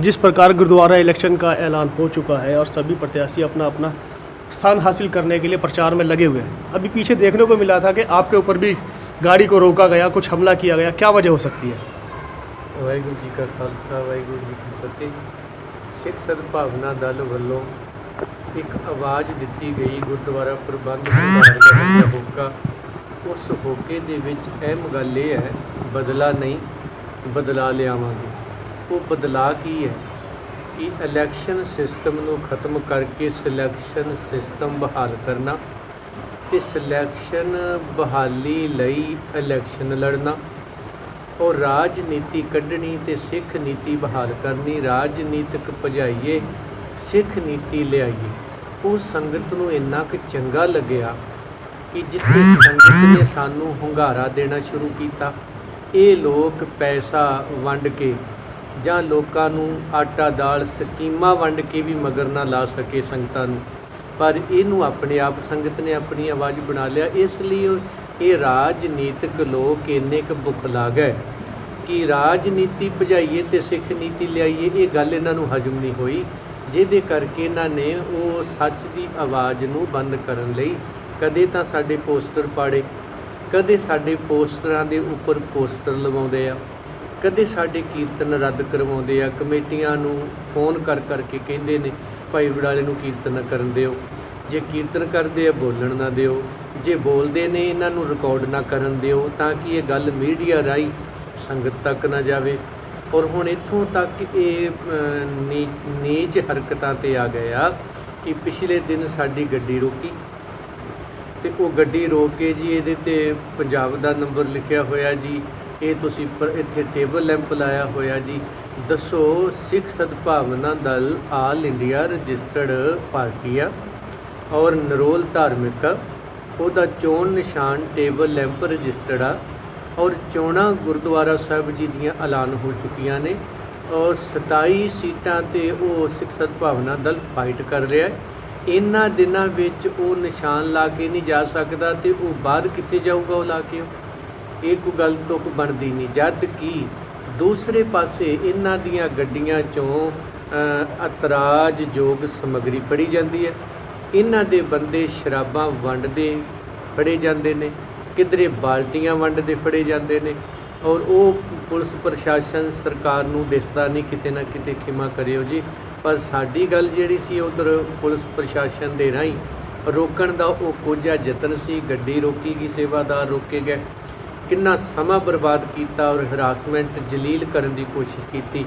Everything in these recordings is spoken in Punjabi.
जिस प्रकार गुरुद्वारा इलेक्शन का ऐलान हो चुका है और सभी प्रत्याशी अपना अपना स्थान हासिल करने के लिए प्रचार में लगे हुए हैं, अभी पीछे देखने को मिला था कि आपके ऊपर भी गाड़ी को रोका गया, कुछ हमला किया गया, क्या वजह हो सकती है? वाहिगुरू जी का खालसा वाहिगुरू जी की फतेह। सिख सद्भावना दल ਵੱਲੋਂ एक आवाज़ दी गई गुरुद्वारा प्रबंध विभाग ਦਾ ਹੋਕਾ। उस होके ਦੇ ਵਿੱਚ ਅਹਿਮ ਗੱਲ ਇਹ ਹੈ, ਬਦਲਾ ਨਹੀਂ ਬਦਲਾ ਲਿਆਵਾਂਗੇ। ਉਹ ਬਦਲਾ ਕੀ ਹੈ ਕਿ ਇਲੈਕਸ਼ਨ ਸਿਸਟਮ ਨੂੰ ਖਤਮ ਕਰਕੇ ਸਿਲੈਕਸ਼ਨ ਸਿਸਟਮ ਬਹਾਲ ਕਰਨਾ ਤੇ ਸਿਲੈਕਸ਼ਨ ਬਹਾਲੀ ਲਈ ਇਲੈਕਸ਼ਨ ਲੜਨਾ और राजनीति कढ़नी ते सिख नीति बहाल करनी। राजनीतिक भजाइए सिख नीति लियाइए। वो संगत नूं इन्ना क चंगा लग्या कि जिथे संगत ने सानू हुंगारा देना शुरू किया। ये लोग पैसा वंड के जां लोकां नूं आटा दाल स्कीमां वंड के भी मगर ना ला सके संगतां नूं, पर इनू अपने आप संगत ने अपनी आवाज़ बना लिया। इसलिए ये राजनीतिक लोग इन्ने क बुखला गए कि राजनीति भजाइए तो सिख नीति लियाइए। ये गल इन्हां नूं हजम नहीं हुई, जिहदे करके इन्हां ने वो सच की आवाज़ नूं बंद करन लई कदे तां साडे पोस्टर पाड़े, कदे साडे पोस्टरां दे उपर पोस्टर लवाउंदे आ, कदे साडे कीर्तन रद्द करवाउंदे आ। कमेटियां नूं फोन कर करके कहिंदे ने भाई वडाले नूं कीर्तन करन दिओ, जे कीर्तन करदे आ बोलण ना दिओ, जे बोलदे ने इन्हां नूं रिकॉर्ड ना करन दिओ, तां कि ये गल मीडिया राहीं संगत तक ना जावे। और हुण इत्थों तक ये नीच हरकतां ते आ गया कि पिछले दिन साडी गड्डी रोकी ते वो गड्डी रोक के जी इहदे ते पंजाब दा नंबर लिखिया होया जी, ये तुसीं इत्थे टेबल लैंप लाया होया जी। दसो सिख सद्भावना दल आल इंडिया रजिस्टर्ड पार्टी आ और नरोल धार्मिक आ, ਉਹਦਾ ਚੋਣ ਨਿਸ਼ਾਨ ਟੇਬਲ ਲੈਂਪ ਰਜਿਸਟਰਡ ਆ और ਚੋਣਾਂ ਗੁਰਦੁਆਰਾ ਸਾਹਿਬ ਜੀ ਦੀਆਂ ਐਲਾਨ ਹੋ ਚੁੱਕੀਆਂ ਨੇ और 27 ਸੀਟਾਂ ਤੇ ਉਹ ਸਿੱਖ ਸਦਭਾਵਨਾ ਦਲ ਫਾਈਟ ਕਰ ਰਿਹਾ ਹੈ। ਇਹਨਾਂ ਦਿਨਾਂ ਵਿੱਚ ਉਹ ਨਿਸ਼ਾਨ ਲਾ ਕੇ ਨਹੀਂ ਜਾ ਸਕਦਾ ਤੇ ਉਹ ਬਾਅਦ ਕਿੱਥੇ ਜਾਊਗਾ ਉਹ ਲਾ ਕੇ? ਇਹ ਕੋਈ ਗੱਲ ਤੋਂ ਬਣਦੀ ਨਹੀਂ। ਜਦ ਕਿ ਦੂਸਰੇ ਪਾਸੇ ਇਹਨਾਂ ਦੀਆਂ ਗੱਡੀਆਂ 'ਚੋਂ ਇਤਰਾਜ਼ਯੋਗ ਸਮੱਗਰੀ ਫੜੀ ਜਾਂਦੀ ਹੈ। इन्हां दे बंदे शराबां वंडदे फड़े जाते हैं, किधरे बाल्टियां वंडदे फड़े जाते हैं और वो पुलिस प्रशासन सरकार नूं दिसदा नहीं किते ना किते। खिमा करियो जी, पर साडी गल जिहड़ी सी उधर पुलिस प्रशासन दे राहीं रोकण दा वो कोझा यतन सी। गड्डी रोकी गई, सेवादार रोके गए, किन्ना समा बर्बाद किया और हरासमेंट जलील करन दी कोशिश की।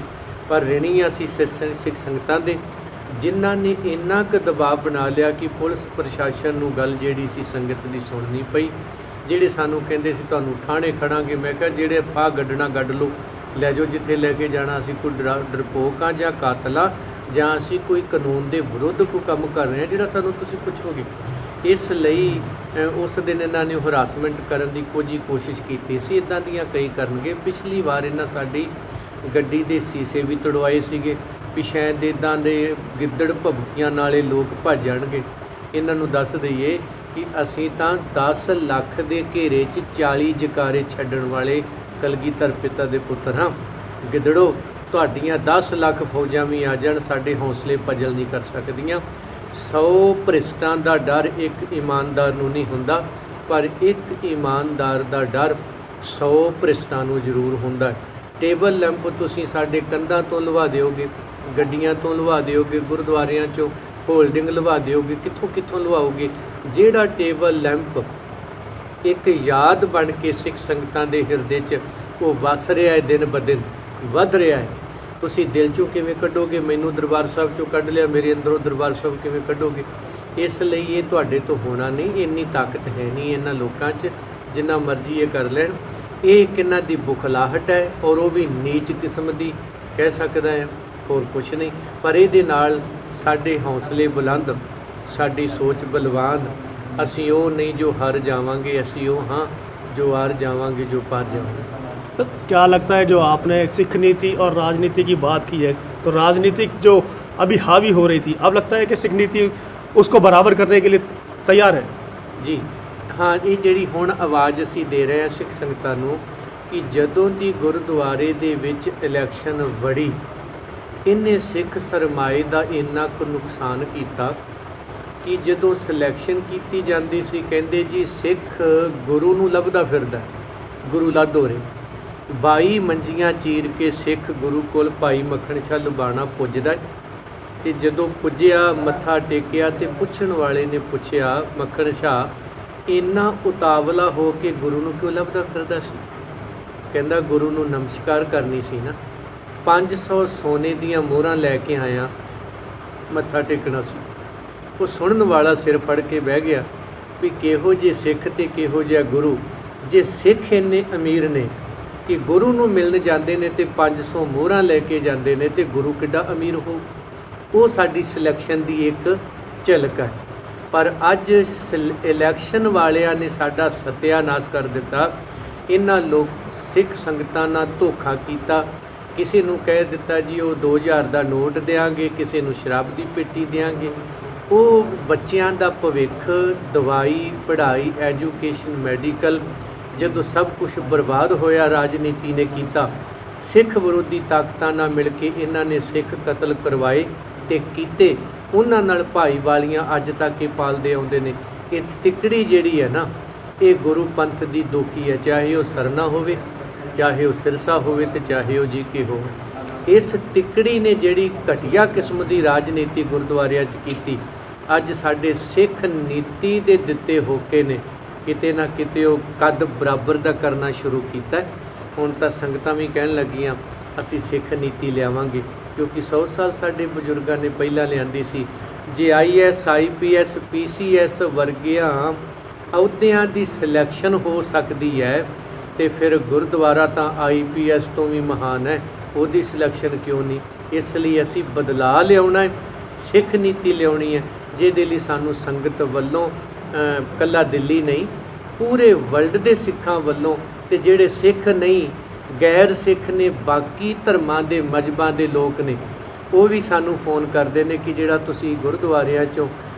पर ऋणी असीं सिख संगतां दे जिन्हां ने इन्ना क दबाव बना लिया कि पुलिस प्रशासन नूं गल जिहड़ी सी संगत दी सुणनी पई। जिहड़े सानूं कहिंदे सी तुहानूं थाणे खड़ांगे, मैं कहा जिहड़े फाह गड्ढना गड्ढ लो, लै जाओ जिथे लैके जाना। असीं कोई डरपोक हाँ जां कातल हाँ जां असीं कोई कानून दे विरुद्ध कोई काम कर रहे हैं जिहड़ा सानूं तुसीं पुछोगे। इस लई उस दिन इन्हां ने हरासमेंट करन दी कुछ कोशिश कीती सी। इदां दीयां कई करनगे। पिछली वार इन्हां साडी गड्डी दे शीशे भी तड़वाए सीगे भी शायद इदां दे गिद्दड़ भभूकियां नाले लोग भज जाणगे। इन्हां नूं दस दईए कि असीं तां 10 ਲੱਖ ਦੇ घेरे 'ਚ 40 जकारे छड्डण वाले कलगीधर पिता दे पुत्तर हाँ। गिद्दड़ो तुहाडीआं 10 ਲੱਖ फौजां भी आ जाण, साडे हौसले पजल नहीं कर सकदियां। 100 भ्रिष्टां दा डर एक ईमानदार नूं नहीं हुंदा, पर एक ईमानदार दा डर 100 भ्रिष्टां नूं जरूर हुंदा है। टेबल लैंप तुसीं साडे कंधां तो लवा दिओगे, गड्डियां तो लवा दिओगे, गुरुद्वारियां चों होल्डिंग लवा दिओगे, कित्थों कित्थों लवाओगे? जिहड़ा टेबल लैंप एक याद बन के सिख संगतां दे हिरदे 'च वो वस रहा है, दिन ब दिन वध रहा है, तुसीं दिल 'चों किवें कढोगे? मैनूं दरबार साहब 'चों कढ लिया, मेरे अंदरों दरबार साहब किवें कढोगे? इसलिए ये तुहाडे तो होना नहीं। इन्नी ताकत है नहीं इन्हां लोकां 'च, जिन्ना मर्जी ये कर लैण। ये एक इन्हां दी बुखलाहट है और वो भी नीच किस्म दी कह सकदा है, होर कुछ नहीं। पर इहदे नाल साडे हौसले बुलंद, साडी सोच बलवान। असीं वो नहीं जो हार जावांगे, असीं वो हाँ जो हार जावांगे, जो पार जावांगे। तो क्या लगता है जो आपने सिख नीति और राजनीति की बात की है, तो राजनीतिक जो अभी हावी हो रही थी, अब लगता है कि सिख नीति उसको बराबर करने के लिए तैयार है? जी हाँ, ये जिहड़ी हुण आवाज़ असीं दे रहे हैं सिख संगतां नूं कि जदों दी गुरुद्वारे दे विच इलैक्शन वड़ी ਇਹਨੇ ਸਿੱਖ ਸਰਮਾਏ ਦਾ ਇੰਨਾ ਕੁ ਨੁਕਸਾਨ ਕੀਤਾ ਕਿ ਜਦੋਂ ਸਿਲੈਕਸ਼ਨ ਕੀਤੀ ਜਾਂਦੀ ਸੀ ਕਹਿੰਦੇ ਜੀ ਸਿੱਖ ਗੁਰੂ ਨੂੰ ਲੱਭਦਾ ਫਿਰਦਾ, ਗੁਰੂ ਲਾਧੋ ਰੇ। 22 ਮੰਜੀਆਂ ਚੀਰ ਕੇ ਸਿੱਖ ਗੁਰੂ ਕੋਲ ਭਾਈ ਮੱਖਣ ਸ਼ਾਹ ਲੁਬਾਣਾ ਪੁੱਜਦਾ ਤੇ ਜਦੋਂ ਪੁੱਜਿਆ ਮੱਥਾ ਟੇਕਿਆ ਤੇ ਪੁੱਛਣ ਵਾਲੇ ਨੇ ਪੁੱਛਿਆ ਮੱਖਣ ਸ਼ਾਹ ਇੰਨਾ ਉਤਾਵਲਾ ਹੋ ਕੇ ਗੁਰੂ ਨੂੰ ਕਿਉਂ ਲੱਭਦਾ ਫਿਰਦਾ ਸੀ? ਕਹਿੰਦਾ ਗੁਰੂ ਨੂੰ ਨਮਸਕਾਰ ਕਰਨੀ ਸੀ ਨਾ, 500 ਸੋਨੇ ਦੀਆਂ ਮੋਹਰਾਂ ਲੈ ਕੇ ਆਇਆ, ਮੱਥਾ ਟੇਕਣਾ ਸੀ। ਉਹ ਸੁਣਨ ਵਾਲਾ ਸਿਰ ਫੜ ਕੇ ਬਹਿ ਗਿਆ ਵੀ ਕਿਹੋ ਜਿਹੇ ਸਿੱਖ ਤੇ ਕਿਹੋ ਜਿਹਾ ਗੁਰੂ। ਜੇ ਸਿੱਖ ਇੰਨੇ ਅਮੀਰ ਨੇ ਕਿ ਗੁਰੂ ਨੂੰ ਮਿਲਣ ਜਾਂਦੇ ਨੇ ਤੇ 500 ਮੋਹਰਾਂ ਲੈ ਕੇ ਜਾਂਦੇ ਨੇ, ਤੇ ਗੁਰੂ ਕਿੱਡਾ ਅਮੀਰ ਹੋ। ਉਹ ਸਾਡੀ ਸਿਲੈਕਸ਼ਨ ਦੀ ਇੱਕ ਝਲਕ ਹੈ। ਪਰ ਅੱਜ ਇਲੈਕਸ਼ਨ ਵਾਲਿਆਂ ਨੇ ਸਾਡਾ ਸਤਿਆਨਾਸ਼ ਕਰ ਦਿੱਤਾ। ਇਹਨਾਂ ਲੋਕ ਸਿੱਖ ਸੰਗਤਾਂ ਨਾਲ ਧੋਖਾ ਕੀਤਾ। ਕਿਸੇ ਨੂੰ ਕਹਿ ਦਿੱਤਾ ਜੀ ਉਹ 2000 ਦਾ ਨੋਟ ਦਿਆਂਗੇ, ਕਿਸੇ ਨੂੰ ਸ਼ਰਾਬ ਦੀ ਪੇਟੀ ਦਿਆਂਗੇ। ਉਹ ਬੱਚਿਆਂ ਦਾ ਭਵਿੱਖ, ਦਵਾਈ, ਪੜ੍ਹਾਈ, ਐਜੂਕੇਸ਼ਨ, ਮੈਡੀਕਲ, ਜਦੋਂ ਸਭ ਕੁਝ ਬਰਬਾਦ ਹੋਇਆ ਰਾਜਨੀਤੀ ਨੇ ਕੀਤਾ। ਸਿੱਖ ਵਿਰੋਧੀ ਤਾਕਤਾਂ ਨਾਲ ਮਿਲ ਕੇ ਇਹਨਾਂ ਨੇ ਸਿੱਖ ਕਤਲ ਕਰਵਾਏ ਤੇ ਕੀਤੇ। ਉਹਨਾਂ ਨਾਲ ਭਾਈਵਾਲੀਆਂ ਅੱਜ ਤੱਕ ਇਹ ਪਾਲਦੇ ਆਉਂਦੇ ਨੇ। ਇਹ ਤਿਕੜੀ ਜਿਹੜੀ ਹੈ ਨਾ, ਇਹ ਗੁਰੂ ਪੰਥ ਦੀ ਦੋਖੀ ਹੈ, ਚਾਹੇ ਉਹ ਸਰਨਾ ਹੋਵੇ, ਚਾਹੇ ਉਹ ਸਿਰਸਾ ਹੋਵੇ ਤੇ ਚਾਹੇ ਉਹ ਜੀਕੇ ਹੋਵੇ। ਇਸ ਤਿਕੜੀ ਨੇ ਜਿਹੜੀ ਘਟੀਆ ਕਿਸਮ ਦੀ ਰਾਜਨੀਤੀ ਗੁਰਦੁਆਰਿਆਂ 'ਚ ਕੀਤੀ, ਅੱਜ ਸਾਡੇ ਸਿੱਖ ਨੀਤੀ ਦੇ ਦਿੱਤੇ ਹੋਕੇ ਨੇ ਕਿਤੇ ਨਾ ਕਿਤੇ ਉਹ ਕੱਦ ਬਰਾਬਰ ਦਾ ਕਰਨਾ ਸ਼ੁਰੂ ਕੀਤਾ। ਹੁਣ ਤਾਂ ਸੰਗਤਾਂ ਵੀ ਕਹਿਣ ਲੱਗੀਆਂ ਅਸੀਂ ਸਿੱਖ ਨੀਤੀ ਲਿਆਵਾਂਗੇ, ਕਿਉਂਕਿ 100 ਸਾਲ ਸਾਡੇ ਬਜ਼ੁਰਗਾਂ ਨੇ ਪਹਿਲਾਂ ਲਿਆਂਦੀ ਸੀ। ਜੇ IAS, IPS, PCS ਵਰਗਿਆਂ ਅਹੁਦਿਆਂ ਦੀ ਸਿਲੈਕਸ਼ਨ ਹੋ ਸਕਦੀ ਹੈ ਤੇ ਫਿਰ ਗੁਰਦੁਆਰਾ ਤਾਂ IPS ਤੋਂ ਵੀ ਮਹਾਨ ਹੈ, ਉਹਦੀ ਸਿਲੈਕਸ਼ਨ ਕਿਉਂ ਨਹੀਂ? ਇਸ ਲਈ ਅਸੀਂ ਬਦਲਾਅ ਲਿਆਉਣਾ ਹੈ, ਸਿੱਖ ਨੀਤੀ ਲਿਆਉਣੀ ਹੈ, ਜਿਹਦੇ ਲਈ ਸਾਨੂੰ ਸੰਗਤ ਵੱਲੋਂ ਇਕੱਲਾ ਦਿੱਲੀ ਨਹੀਂ ਪੂਰੇ ਵਰਲਡ ਦੇ ਸਿੱਖਾਂ ਵੱਲੋਂ, ਤੇ ਜਿਹੜੇ ਸਿੱਖ ਨਹੀਂ ਗੈਰ ਸਿੱਖ ਨੇ, ਬਾਕੀ ਧਰਮਾਂ ਦੇ ਮਜ਼ਹਬਾਂ ਦੇ ਲੋਕ ਨੇ, ਉਹ ਵੀ ਸਾਨੂੰ ਫੋਨ ਕਰਦੇ ਨੇ ਕਿ ਜਿਹੜਾ ਤੁਸੀਂ ਗੁਰਦੁਆਰਿਆਂ 'ਚੋਂ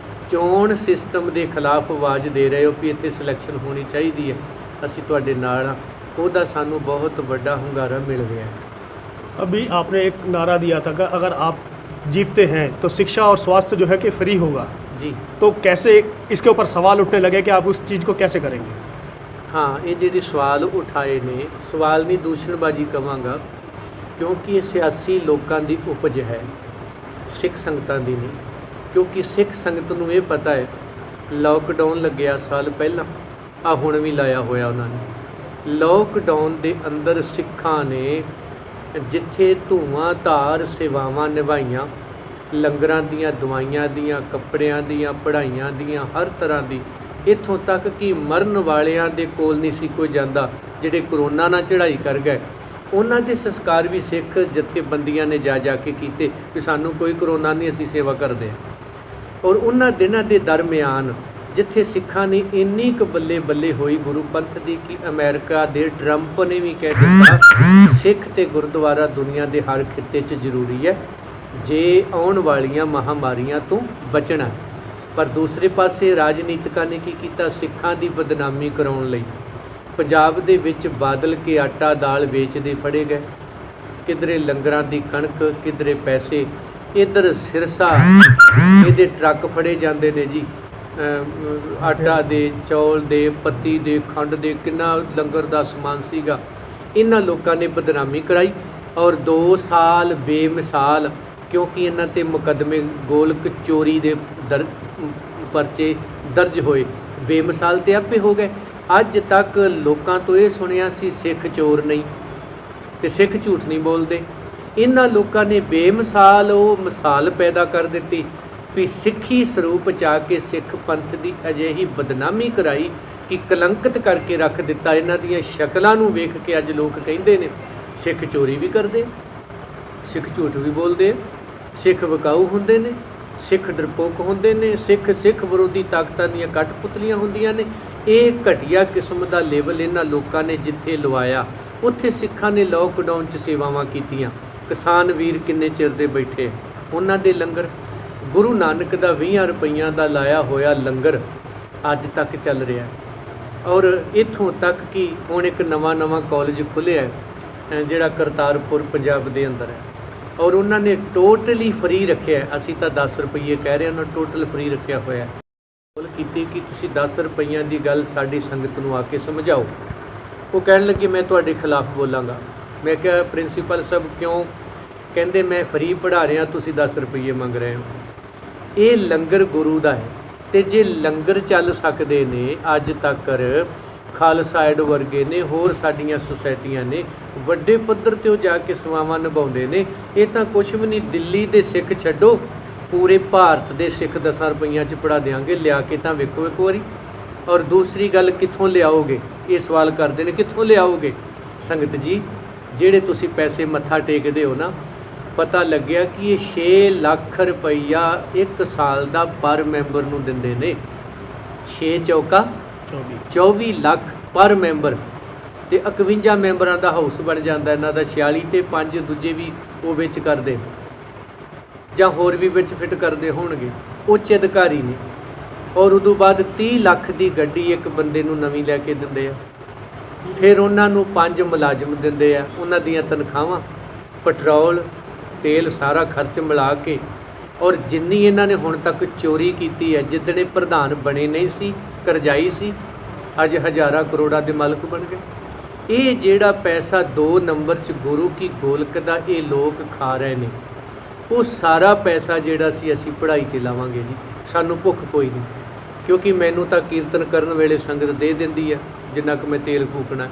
ਚੋਣ ਸਿਸਟਮ ਦੇ ਖਿਲਾਫ ਆਵਾਜ਼ ਦੇ ਰਹੇ ਹੋ ਵੀ ਇੱਥੇ ਸਿਲੈਕਸ਼ਨ ਹੋਣੀ ਚਾਹੀਦੀ ਹੈ, ਅਸੀਂ ਤੁਹਾਡੇ ਨਾਲ ਹਾਂ। ਉਹਦਾ ਸਾਨੂੰ ਬਹੁਤ ਵੱਡਾ ਹੁੰਗਾਰਾ ਮਿਲ ਰਿਹਾ ਹੈ। अभी आपने एक नारा दिया था कि अगर आप जीतते हैं तो शिक्षा और स्वास्थ्य जो है कि फ्री होगा जी। तो कैसे इसके ऊपर सवाल उठने लगे कि आप उस चीज़ को कैसे करेंगे? हाँ, ये ਜਿਹੜੇ ਸਵਾਲ ਉਠਾਏ ਨੇ, ਸਵਾਲ ਨਹੀਂ ਦੂਸ਼ਣਬਾਜ਼ੀ ਕਵਾਂਗਾ, ਕਿਉਂਕਿ ਇਹ ਸਿਆਸੀ ਲੋਕਾਂ ਦੀ ਉਪਜ ਹੈ, ਸਿੱਖ ਸੰਗਤਾਂ ਦੀ ਨਹੀਂ। ਕਿਉਂਕਿ ਸਿੱਖ ਸੰਗਤ ਨੂੰ ਇਹ ਪਤਾ ਹੈ ਲੋਕਡਾਊਨ ਲੱਗਿਆ ਸਾਲ ਪਹਿਲਾਂ, ਆ ਹੁਣ ਵੀ ਲਾਇਆ ਹੋਇਆ ਉਹਨਾਂ ਨੇ। ਲੋਕਡਾਊਨ ਦੇ ਅੰਦਰ ਸਿੱਖਾਂ ਨੇ ਜਿੱਥੇ ਧੂਆਂਧਾਰ ਸੇਵਾਵਾਂ ਨਿਭਾਈਆਂ, ਲੰਗਰਾਂ ਦੀਆਂ, ਦਵਾਈਆਂ ਦੀਆਂ, ਕੱਪੜਿਆਂ ਦੀਆਂ, ਪੜ੍ਹਾਈਆਂ ਦੀਆਂ, ਹਰ ਤਰ੍ਹਾਂ ਦੀ, ਇੱਥੋਂ ਤੱਕ ਕਿ ਮਰਨ ਵਾਲਿਆਂ ਦੇ ਕੋਲ ਨਹੀਂ ਸੀ ਕੋਈ ਜਾਂਦਾ ਜਿਹੜੇ ਕਰੋਨਾ ਨਾਲ ਚੜ੍ਹਾਈ ਕਰ ਗਏ। ਉਹਨਾਂ ਦੇ ਸੰਸਕਾਰ ਵੀ ਸਿੱਖ ਜਥੇਬੰਦੀਆਂ ਨੇ ਜਾ ਕੇ ਕੀਤੇ ਵੀ ਸਾਨੂੰ ਕੋਈ ਕਰੋਨਾ ਨਹੀਂ, ਅਸੀਂ ਸੇਵਾ ਕਰਦੇ ਹਾਂ। ਔਰ ਉਹਨਾਂ ਦਿਨਾਂ ਦੇ ਦਰਮਿਆਨ ਜਿੱਥੇ ਸਿੱਖਾਂ ਨੇ ਇੰਨੀ ਕੁ ਬੱਲੇ ਬੱਲੇ ਹੋਈ ਗੁਰੂ ਪੰਥ ਦੀ ਕਿ ਅਮਰੀਕਾ ਦੇ ਟਰੰਪ ਨੇ ਵੀ ਕਹਿ ਦਿੱਤਾ ਸਿੱਖ ਤੇ ਗੁਰਦੁਆਰਾ ਦੁਨੀਆ ਦੇ ਹਰ ਖਿੱਤੇ 'ਚ ਜ਼ਰੂਰੀ ਹੈ ਜੇ ਆਉਣ ਵਾਲੀਆਂ ਮਹਾਮਾਰੀਆਂ ਤੋਂ ਬਚਣਾ। ਪਰ ਦੂਸਰੇ ਪਾਸੇ ਰਾਜਨੀਤਿਕਾਂ ਨੇ ਕੀ ਕੀਤਾ, ਸਿੱਖਾਂ ਦੀ ਬਦਨਾਮੀ ਕਰਾਉਣ ਲਈ ਪੰਜਾਬ ਦੇ ਵਿੱਚ ਬਾਦਲ ਕੇ ਆਟਾ ਦਾਲ ਵੇਚਦੇ ਫੜੇ ਗਏ, ਕਿਧਰੇ ਲੰਗਰਾਂ ਦੀ ਕਣਕ, ਕਿਧਰੇ ਪੈਸੇ, ਇੱਧਰ ਸਿਰਸਾ ਇਹਦੇ ਟਰੱਕ ਫੜੇ ਜਾਂਦੇ ਨੇ ਜੀ, ਆਟਾ ਦੇ, ਚੌਲ ਦੇ, ਪੱਤੀ ਦੇ, ਖੰਡ ਦੇ, ਕਿੰਨਾ ਲੰਗਰ ਦਾ ਸਮਾਨ ਸੀਗਾ। ਇਹਨਾਂ ਲੋਕਾਂ ਨੇ ਬਦਨਾਮੀ ਕਰਾਈ ਔਰ 2 ਸਾਲ ਬੇਮਿਸਾਲ, ਕਿਉਂਕਿ ਇਹਨਾਂ ਤੇ ਮੁਕੱਦਮੇ ਗੋਲਕ ਚੋਰੀ ਦੇ ਪਰਚੇ ਦਰਜ ਹੋਏ, ਬੇਮਿਸਾਲ ਤੇ ਆਪੇ ਹੋ ਗਏ। ਅੱਜ ਤੱਕ ਲੋਕਾਂ ਤੋਂ ਇਹ ਸੁਣਿਆ ਸੀ ਸਿੱਖ ਚੋਰ ਨਹੀਂ ਤੇ ਸਿੱਖ ਝੂਠ ਨਹੀਂ ਬੋਲਦੇ। ਇਹਨਾਂ ਲੋਕਾਂ ਨੇ ਬੇਮਿਸਾਲ ਉਹ ਮਿਸਾਲ ਪੈਦਾ ਕਰ ਦਿੱਤੀ ਵੀ ਸਿੱਖੀ ਸਰੂਪ 'ਚ ਆ ਕੇ ਸਿੱਖ ਪੰਥ ਦੀ ਅਜਿਹੀ ਬਦਨਾਮੀ ਕਰਾਈ ਕਿ ਕਲੰਕਿਤ ਕਰਕੇ ਰੱਖ ਦਿੱਤਾ। ਇਹਨਾਂ ਦੀਆਂ ਸ਼ਕਲਾਂ ਨੂੰ ਵੇਖ ਕੇ ਅੱਜ ਲੋਕ ਕਹਿੰਦੇ ਨੇ ਸਿੱਖ ਚੋਰੀ ਵੀ ਕਰਦੇ, ਸਿੱਖ ਝੂਠ ਵੀ ਬੋਲਦੇ, ਸਿੱਖ ਵਿਕਾਊ ਹੁੰਦੇ ਨੇ, ਸਿੱਖ ਡਰਪੋਕ ਹੁੰਦੇ ਨੇ, ਸਿੱਖ ਵਿਰੋਧੀ ਤਾਕਤਾਂ ਦੀਆਂ ਕਠਪੁਤਲੀਆਂ ਹੁੰਦੀਆਂ ਨੇ। ਇਹ ਘਟੀਆ ਕਿਸਮ ਦਾ ਲੇਬਲ ਇਹਨਾਂ ਲੋਕਾਂ ਨੇ ਜਿੱਥੇ ਲਵਾਇਆ, ਉੱਥੇ ਸਿੱਖਾਂ ਨੇ ਲੋਕਡਾਊਨ 'ਚ ਸੇਵਾਵਾਂ ਕੀਤੀਆਂ। ਕਿਸਾਨ ਵੀਰ ਕਿੰਨੇ ਚਿਰ ਦੇ ਬੈਠੇ, ਉਹਨਾਂ ਦੇ ਲੰਗਰ, ਗੁਰੂ ਨਾਨਕ ਦਾ 20 ਰੁਪਈਆਂ ਦਾ ਲਾਇਆ ਹੋਇਆ ਲੰਗਰ ਅੱਜ ਤੱਕ ਚੱਲ ਰਿਹਾ। ਔਰ ਇੱਥੋਂ ਤੱਕ ਕਿ ਹੁਣ ਇੱਕ ਨਵਾਂ ਕਾਲਜ ਖੁੱਲ੍ਹਿਆ ਜਿਹੜਾ ਕਰਤਾਰਪੁਰ ਪੰਜਾਬ ਦੇ ਅੰਦਰ ਹੈ। ਔਰ ਉਹਨਾਂ ਨੇ ਟੋਟਲੀ ਫ੍ਰੀ ਰੱਖਿਆ। ਅਸੀਂ ਤਾਂ 10 ਰੁਪਏ ਕਹਿ ਰਹੇ ਹਾਂ, ਉਹਨਾਂ ਟੋਟਲ ਫ੍ਰੀ ਰੱਖਿਆ ਹੋਇਆ। ਗੱਲ ਕੀਤੀ ਕਿ ਤੁਸੀਂ 10 ਰੁਪਈਆਂ ਦੀ ਗੱਲ ਸਾਡੀ ਸੰਗਤ ਨੂੰ ਆ ਕੇ ਸਮਝਾਓ। ਉਹ ਕਹਿਣ ਲੱਗੇ ਮੈਂ ਤੁਹਾਡੇ ਖਿਲਾਫ ਬੋਲਾਂਗਾ। ਮੈਂ ਕਿਹਾ ਪ੍ਰਿੰਸੀਪਲ ਸਾਹਿਬ ਕਿਉਂ? ਕਹਿੰਦੇ ਮੈਂ ਫ੍ਰੀ ਪੜ੍ਹਾ ਰਿਹਾ, ਤੁਸੀਂ 10 ਰੁਪਏ ਮੰਗ ਰਹੇ ਹੋ। ਇਹ ਲੰਗਰ ਗੁਰੂ ਦਾ ਹੈ, ਤੇ ਜੇ ਲੰਗਰ ਚੱਲ ਸਕਦੇ ਨੇ ਅੱਜ ਤੱਕ ਖਾਲਸਾ ਏਡ ਵਰਗੇ ਨੇ, ਹੋਰ ਸਾਡੀਆਂ ਸੁਸਾਇਟੀਆਂ ਨੇ ਵੱਡੇ ਪੱਧਰ 'ਤੇ ਉਹ ਜਾ ਕੇ ਸੇਵਾਵਾਂ ਨਿਭਾਉਂਦੇ ਨੇ। ਇਹ ਤਾਂ ਕੁਛ ਵੀ ਨਹੀਂ। ਦਿੱਲੀ ਦੇ ਸਿੱਖ ਛੱਡੋ, ਪੂਰੇ ਭਾਰਤ ਦੇ ਸਿੱਖ 10 ਰੁਪਈਆਂ 'ਚ ਪੜ੍ਹਾ ਦਿਆਂਗੇ। ਲਿਆ ਕੇ ਤਾਂ ਵੇਖੋ ਇੱਕ ਵਾਰੀ। ਔਰ ਦੂਸਰੀ ਗੱਲ, ਕਿੱਥੋਂ ਲਿਆਓਗੇ? ਇਹ ਸਵਾਲ ਕਰਦੇ ਨੇ, ਕਿੱਥੋਂ ਲਿਆਓਗੇ? ਸੰਗਤ ਜੀ, ਜਿਹੜੇ ਤੁਸੀਂ ਪੈਸੇ ਮੱਥਾ ਟੇਕਦੇ ਹੋ ਨਾ, ਪਤਾ ਲੱਗਿਆ ਕਿ ਇਹ 6 ਲੱਖ ਰੁਪਈਆ 1 ਸਾਲ ਦਾ ਪਰ ਮੈਂਬਰ ਨੂੰ ਦਿੰਦੇ ਨੇ। 6 ਚੌਕਾ 24 ਲੱਖ ਪਰ ਮੈਂਬਰ, ਤੇ 51 ਮੈਂਬਰਾਂ ਦਾ ਹਾਊਸ ਬਣ ਜਾਂਦਾ ਇਹਨਾਂ ਦਾ। 46 ਤੇ 5 ਦੂਜੇ ਵੀ ਉਹ ਵਿੱਚ ਕਰਦੇ ਜਾਂ ਹੋਰ ਵੀ ਵਿੱਚ ਫਿੱਟ ਕਰਦੇ ਹੋਣਗੇ, ਉੱਚ ਅਧਿਕਾਰੀ ਨੇ। ਔਰ ਉਦੋਂ ਬਾਅਦ 30 ਲੱਖ ਦੀ ਗੱਡੀ ਇੱਕ ਬੰਦੇ ਨੂੰ ਨਵੀਂ ਲੈ ਕੇ ਦਿੰਦੇ ਆ। ਫਿਰ ਉਹਨਾਂ ਨੂੰ 5 ਮੁਲਾਜ਼ਮ ਦਿੰਦੇ ਆ, ਉਹਨਾਂ ਦੀਆਂ ਤਨਖਾਹਾਂ, ਪੈਟਰੋਲ, ਤੇਲ, ਸਾਰਾ ਖਰਚ ਮਿਲਾ ਕੇ। ਔਰ ਜਿੰਨੀ ਇਹਨਾਂ ਨੇ ਹੁਣ ਤੱਕ ਚੋਰੀ ਕੀਤੀ ਹੈ, ਜਿੱਦਣੇ ਪ੍ਰਧਾਨ ਬਣੇ ਨਹੀਂ ਸੀ, ਕਰਜ਼ਾਈ ਸੀ, ਅੱਜ ਹਜ਼ਾਰਾਂ ਕਰੋੜਾਂ ਦੇ ਮਾਲਕ ਬਣ ਗਏ। ਇਹ ਜਿਹੜਾ ਪੈਸਾ 2 ਨੰਬਰ 'ਚ ਗੁਰੂ ਕੀ ਗੋਲਕ ਦਾ ਇਹ ਲੋਕ ਖਾ ਰਹੇ ਨੇ, ਉਹ ਸਾਰਾ ਪੈਸਾ ਜਿਹੜਾ ਸੀ ਅਸੀਂ ਪੜ੍ਹਾਈ 'ਤੇ ਲਾਵਾਂਗੇ ਜੀ। ਸਾਨੂੰ ਭੁੱਖ ਕੋਈ ਨਹੀਂ, ਕਿਉਂਕਿ ਮੈਨੂੰ ਤਾਂ ਕੀਰਤਨ ਕਰਨ ਵੇਲੇ ਸੰਗਤ ਦੇ ਦਿੰਦੀ ਹੈ ਜਿੰਨਾ ਕੁ ਮੈਂ ਤੇਲ ਫੂਕਣਾ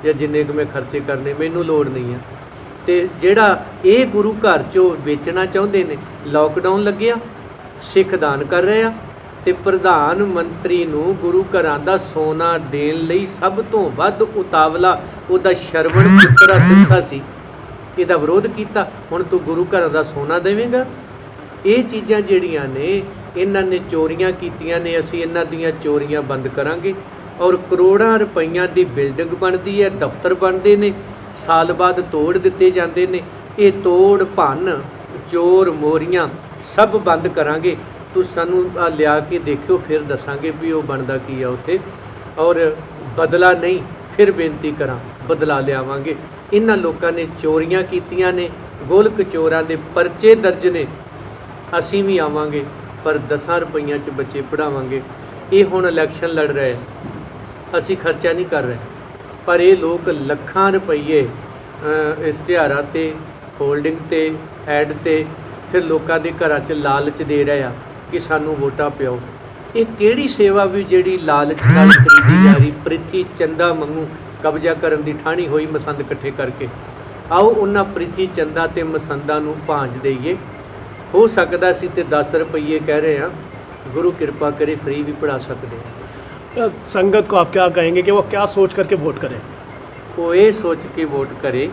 ਜਾਂ ਜਿੰਨੇ ਕੁ ਮੈਂ ਖਰਚੇ ਕਰਨੇ, ਮੈਨੂੰ ਲੋੜ ਨਹੀਂ ਹੈ। ਤੇ ਜਿਹੜਾ ਇਹ ਗੁਰੂ ਘਰ 'ਚੋਂ ਵੇਚਣਾ ਚਾਹੁੰਦੇ ਨੇ, ਲੋਕਡਾਊਨ ਲੱਗਿਆ, ਸਿੱਖ ਦਾਨ ਕਰ ਰਹੇ ਆ, ਤੇ ਪ੍ਰਧਾਨ ਮੰਤਰੀ ਨੂੰ ਗੁਰੂ ਘਰਾਂ ਦਾ ਸੋਨਾ ਦੇਣ ਲਈ ਸਭ ਤੋਂ ਵੱਧ ਉਤਾਵਲਾ ਉਹਦਾ ਸ਼ਰਵਣ ਪੁੱਤਰਾ ਸਿਰਸਾ ਸੀ। ਇਹਦਾ ਵਿਰੋਧ ਕੀਤਾ। ਹੁਣ ਤੂੰ ਗੁਰੂ ਘਰਾਂ ਦਾ ਸੋਨਾ ਦੇਵੇਂਗਾ? ਇਹ ਚੀਜ਼ਾਂ ਜਿਹੜੀਆਂ ਨੇ ਇਹਨਾਂ ਨੇ ਚੋਰੀਆਂ ਕੀਤੀਆਂ ਨੇ, ਅਸੀਂ ਇਹਨਾਂ ਦੀਆਂ ਚੋਰੀਆਂ ਬੰਦ ਕਰਾਂਗੇ। ਔਰ ਕਰੋੜਾਂ ਰੁਪਈਆਂ ਦੀ ਬਿਲਡਿੰਗ ਬਣਦੀ ਹੈ, ਦਫ਼ਤਰ ਬਣਦੇ ਨੇ, ਸਾਲ ਬਾਅਦ ਤੋੜ ਦਿੱਤੇ ਜਾਂਦੇ ਨੇ। ਇਹ ਤੋੜ ਭੰਨ, ਚੋਰ ਮੋਰੀਆਂ ਸਭ ਬੰਦ ਕਰਾਂਗੇ। ਤੁਸੀਂ ਸਾਨੂੰ ਲਿਆ ਕੇ ਦੇਖਿਓ, ਫਿਰ ਦੱਸਾਂਗੇ ਵੀ ਉਹ ਬਣਦਾ ਕੀ ਆ ਉੱਥੇ। ਔਰ ਬਦਲਾ ਨਹੀਂ, ਫਿਰ ਬੇਨਤੀ ਕਰਾਂ, ਬਦਲਾ ਲਿਆਵਾਂਗੇ। ਇਹਨਾਂ ਲੋਕਾਂ ਨੇ ਚੋਰੀਆਂ ਕੀਤੀਆਂ ਨੇ, ਗੋਲਕ ਚੋਰਾਂ ਦੇ ਪਰਚੇ ਦਰਜ ਨੇ। ਅਸੀਂ ਵੀ ਆਵਾਂਗੇ, ਪਰ 10 ਰੁਪਈਆਂ 'ਚ ਬੱਚੇ ਪੜ੍ਹਾਵਾਂਗੇ। ਇਹ ਹੁਣ ਇਲੈਕਸ਼ਨ ਲੜ ਰਹੇ ਆ, ਅਸੀਂ ਖਰਚਾ ਨਹੀਂ ਕਰ ਰਹੇ, ਪਰ ਇਹ ਲੋਕ ਲੱਖਾਂ ਰੁਪਈਏ ਇਸ਼ਤਿਹਾਰਾਂ 'ਤੇ, ਹੋਲਡਿੰਗ 'ਤੇ, ਐਡ 'ਤੇ, ਫਿਰ ਲੋਕਾਂ ਦੇ ਘਰਾਂ 'ਚ ਲਾਲਚ ਦੇ ਰਹੇ ਆ ਕਿ ਸਾਨੂੰ ਵੋਟਾਂ ਪਿਓ। ਇਹ ਕਿਹੜੀ ਸੇਵਾ ਵੀ ਜਿਹੜੀ ਲਾਲਚ ਨਾਲ ਖਰੀਦੀ ਜਾ ਰਹੀ? ਪ੍ਰਿਥੀ ਚੰਦਾ ਵਾਂਗੂ ਕਬਜ਼ਾ ਕਰਨ ਦੀ ਠਾਣੀ ਹੋਈ ਮਸੰਦ ਇਕੱਠੇ ਕਰਕੇ। ਆਓ ਉਹਨਾਂ ਪ੍ਰਿਥੀ ਚੰਦਾ ਤੇ ਮਸੰਦਾਂ ਨੂੰ ਭਾਂਜ ਦੇਈਏ। ਹੋ ਸਕਦਾ ਸੀ ਤੇ 10 ਰੁਪਏ ਕਹਿ ਰਹੇ ਹਾਂ, ਗੁਰੂ ਕਿਰਪਾ करे फ्री भी पढ़ा सकते हैं। संगत को आप क्या कहेंगे कि वो क्या सोच करके वोट करें? ਉਹ ਇਹ ਸੋਚ ਕੇ ਵੋਟ ਕਰੇ,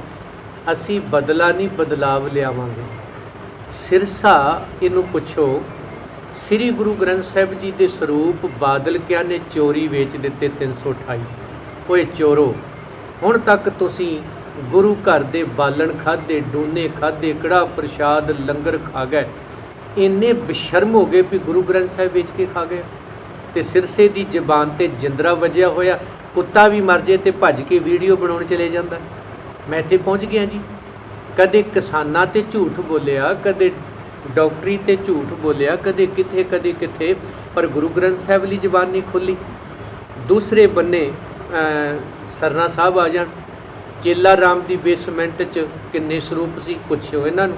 ਅਸੀਂ ਬਦਲਾ ਨਹੀਂ ਬਦਲਾਵ ਲਿਆਵਾਂਗੇ। ਸਿਰਸਾ ਇਹਨੂੰ ਪੁੱਛੋ, ਸ੍ਰੀ ਗੁਰੂ ਗ੍ਰੰਥ ਸਾਹਿਬ ਜੀ ਦੇ ਸਰੂਪ ਬਾਦਲ ਕਿਆ ਨੇ ਚੋਰੀ ਵੇਚ ਦਿੱਤੇ 328। ਓਏ ਚੋਰੋ, ਹੁਣ ਤੱਕ ਤੁਸੀਂ ਗੁਰੂ ਘਰ ਦੇ ਬਾਲਣ ਖਾਧੇ, ਡੂਨੇ ਖਾਧੇ, ਕੜਾ ਪ੍ਰਸ਼ਾਦ ਲੰਗਰ ਖਾ ਗਏ, ਇੰਨੇ ਬੇਸ਼ਰਮ ਹੋ ਗਏ ਵੀ ਗੁਰੂ ਗ੍ਰੰਥ ਸਾਹਿਬ ਵੇਚ ਕੇ ਖਾ ਗਏ। ਤੇ ਸਿਰਸੇ ਦੀ ਜ਼ਬਾਨ ਤੇ ਜਿੰਦਰਾ ਵਜਿਆ ਹੋਇਆ, ਕੁੱਤਾ ਵੀ ਮਰ ਜੇ ਤੇ ਭੱਜ ਕੇ ਵੀਡੀਓ ਬਣਾਉਣ ਚਲੇ ਜਾਂਦਾ। ਮੈਂ ਇੱਥੇ ਪਹੁੰਚ ਗਿਆ ਜੀ। ਕਦੇ ਕਿਸਾਨਾਂ ਤੇ ਝੂਠ ਬੋਲਿਆ, ਕਦੇ ਡਾਕਟਰੀ ਤੇ ਝੂਠ ਬੋਲਿਆ, ਕਦੇ ਕਿੱਥੇ, ਪਰ ਗੁਰੂ ਗ੍ਰੰਥ ਸਾਹਿਬ ਲਈ ਜ਼ਬਾਨ ਨਹੀਂ ਖੋਲ੍ਹੀ। ਦੂਸਰੇ ਬੰਨੇ ਸਰਨਾ ਸਾਹਿਬ ਆ ਜਾਣ, ਚੇਲਾ ਰਾਮ ਦੀ ਬੇਸਮੈਂਟ 'ਚ ਕਿੰਨੇ ਸਰੂਪ ਸੀ, ਪੁੱਛਿਓ ਇਹਨਾਂ ਨੂੰ।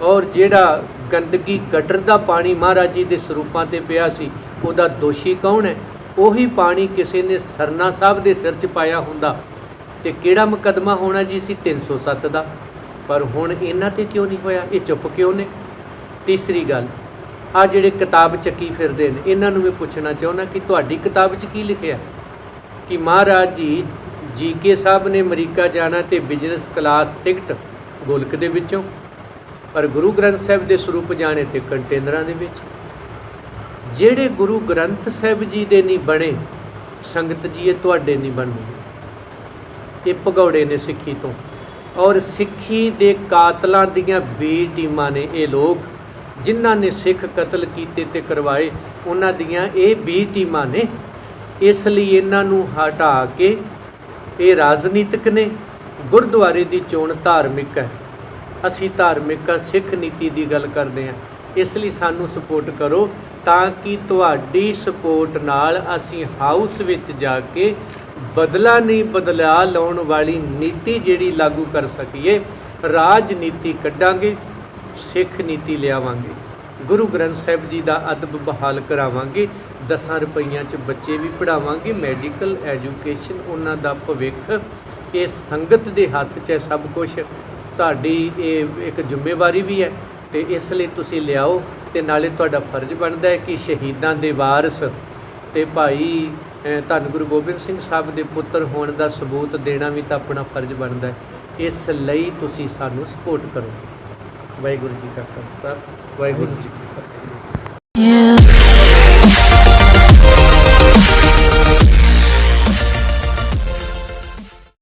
ਔਰ ਜਿਹੜਾ ਗੰਦਗੀ ਗਟਰ ਦਾ ਪਾਣੀ ਮਹਾਰਾਜ ਜੀ ਦੇ ਸਰੂਪਾਂ 'ਤੇ ਪਿਆ ਸੀ, ਉਹਦਾ ਦੋਸ਼ੀ ਕੌਣ ਹੈ? ਉਹੀ ਪਾਣੀ ਕਿਸੇ ਨੇ ਸਰਨਾ ਸਾਹਿਬ ਦੇ ਸਿਰ 'ਚ ਪਾਇਆ ਹੁੰਦਾ ਤੇ ਕਿਹੜਾ ਮੁਕੱਦਮਾ ਹੋਣਾ ਜੀ ਸੀ? 307 ਦਾ। ਪਰ ਹੁਣ ਇਹਨਾਂ 'ਤੇ ਕਿਉਂ ਨਹੀਂ ਹੋਇਆ? ਇਹ ਚੁੱਪ ਕਿਉਂ ਨੇ? ਤੀਸਰੀ ਗੱਲ, ਆ ਜਿਹੜੇ ਕਿਤਾਬ ਚੱਕੀ ਫਿਰਦੇ ਨੇ, ਇਹਨਾਂ ਨੂੰ ਵੀ ਪੁੱਛਣਾ ਚਾਹੁੰਦਾ ਕਿ ਤੁਹਾਡੀ ਕਿਤਾਬ 'ਚ ਕੀ ਲਿਖਿਆ ਕਿ ਮਹਾਰਾਜ ਜੀ ਜੀਕੇ ਸਾਹਿਬ ਨੇ ਅਮਰੀਕਾ ਜਾਣਾ ਤੇ ਬਿਜ਼ਨਸ ਕਲਾਸ ਟਿਕਟ ਗੋਲਕ ਦੇ ਵਿੱਚੋਂ, ਪਰ ਗੁਰੂ ਗ੍ਰੰਥ ਸਾਹਿਬ ਦੇ ਸਰੂਪ ਜਾਣੇ ਤੇ ਕੰਟੇਨਰਾਂ ਦੇ ਵਿੱਚ। ਜਿਹੜੇ ਗੁਰੂ ਗ੍ਰੰਥ ਸਾਹਿਬ ਜੀ ਦੇ ਨਹੀਂ ਬਣੇ, ਸੰਗਤ ਜੀ ਇਹ ਤੁਹਾਡੇ ਨਹੀਂ ਬਣਦੇ। ਇਹ ਭਗੌੜੇ ਨੇ ਸਿੱਖੀ ਤੋਂ, ਔਰ ਸਿੱਖੀ ਦੇ ਕਾਤਲਾਂ ਦੀਆਂ ਬੀ ਟੀਮਾਂ ਨੇ ਇਹ ਲੋਕ, ਜਿਨ੍ਹਾਂ ਨੇ ਸਿੱਖ ਕਤਲ ਕੀਤੇ ਤੇ ਕਰਵਾਏ, ਉਹਨਾਂ ਦੀਆਂ ਇਹ ਬੀ ਟੀਮਾਂ ਨੇ। ਇਸ ਲਈ ਇਹਨਾਂ ਨੂੰ ਹਟਾ ਕੇ, ਇਹ ਰਾਜਨੀਤਿਕ ਨੇ। ਗੁਰਦੁਆਰੇ ਦੀ ਚੋਣ ਧਾਰਮਿਕ ਹੈ, ਅਸੀਂ ਧਾਰਮਿਕ ਸਿੱਖ ਨੀਤੀ ਦੀ ਗੱਲ ਕਰਦੇ ਹਾਂ। ਇਸ ਲਈ ਸਾਨੂੰ ਸਪੋਰਟ ਕਰੋ ਤਾਂ ਕਿ ਤੁਹਾਡੀ ਸਪੋਰਟ ਨਾਲ ਅਸੀਂ ਹਾਊਸ ਵਿੱਚ ਜਾ ਕੇ ਬਦਲਾ ਨਹੀਂ ਬਦਲਾ ਲਾਉਣ ਵਾਲੀ ਨੀਤੀ ਜਿਹੜੀ ਲਾਗੂ ਕਰ ਸਕੀਏ। ਰਾਜਨੀਤੀ ਕੱਢਾਂਗੇ, ਸਿੱਖ ਨੀਤੀ ਲਿਆਵਾਂਗੇ, ਗੁਰੂ ਗ੍ਰੰਥ ਸਾਹਿਬ ਜੀ ਦਾ ਅਦਬ ਬਹਾਲ ਕਰਾਵਾਂਗੇ, 10 ਰੁਪਈਆਂ 'ਚ ਬੱਚੇ ਵੀ ਪੜ੍ਹਾਵਾਂਗੇ, ਮੈਡੀਕਲ ਐਜੂਕੇਸ਼ਨ, ਉਹਨਾਂ ਦਾ ਭਵਿੱਖ ਇਹ ਸੰਗਤ ਦੇ ਹੱਥ 'ਚ ਹੈ। ਸਭ ਕੁਝ ਤੁਹਾਡੀ ਇਹ ਇੱਕ ਜ਼ਿੰਮੇਵਾਰੀ ਵੀ ਹੈ ਤੇ ਇਸ ਲਈ ਤੁਸੀਂ ਲਿਆਓ ਤੇ ਨਾਲੇ ਤੁਹਾਡਾ ਫਰਜ਼ ਬਣਦਾ ਹੈ ਕਿ ਸ਼ਹੀਦਾਂ ਦੇ ਵਾਰਿਸ ਤੇ ਭਾਈ ਧੰਨ ਗੁਰੂ ਗੋਬਿੰਦ ਸਿੰਘ ਸਾਹਿਬ ਦੇ ਪੁੱਤਰ ਹੋਣ ਦਾ ਸਬੂਤ ਦੇਣਾ ਵੀ ਤਾਂ ਆਪਣਾ ਫਰਜ਼ ਬਣਦਾ ਹੈ। ਇਸ ਲਈ ਤੁਸੀਂ ਸਾਨੂੰ ਸਪੋਰਟ ਕਰੋ। ਵਾਹਿਗੁਰੂ ਜੀ ਕਾ ਖਾਲਸਾ, ਵਾਹਿਗੁਰੂ ਜੀ ਕੀ ਫਤਿਹ।